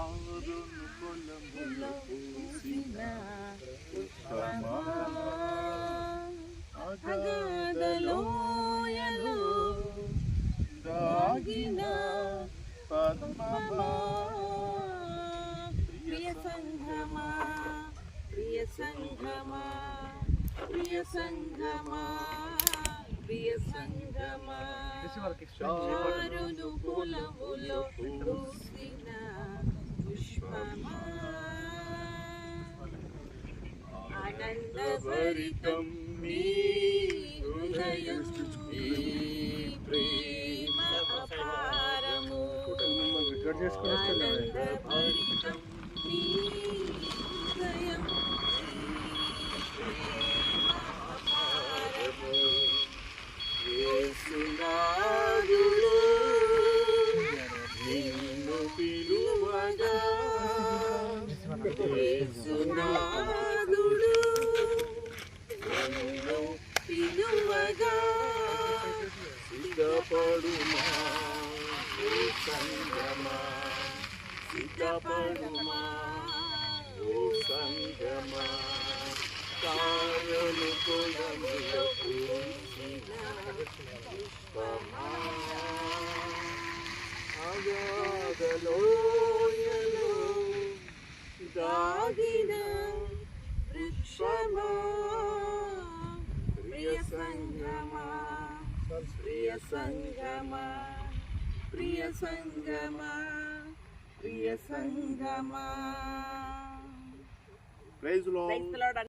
ఆరును పొలములో పూసిన పుష్పమా, అగాధ లోయలో దాగిన పద్మమా. ప్రియ సంఘమా, ప్రియ సంఘమా, ప్రియ సంఘమా, ప్రియ సంఘమా, చారును పొలములో పూసిన పుష్పమా, ఆనందభరితం నీ హృదయం, నీ ప్రేమ అపారము, ఆనందభరితం నీ హృదయం, యేసునాథుడు నిన్ను పిలువగా, యేసునాథుడు నిన్ను పిలువగా, సిద్ధపడుమా ఓ సంగమా, సిద్ధపడుమా ఓ సంగమా, కారను పొలములో పూసిన పుష్పమా, అగాధ లోయలో దాగిన వృక్షమా. ప్రియ సంగమా, ప్రియ సంగమా, ప్రియ సంగమా, ప్రియ సంగమా. Praise lord.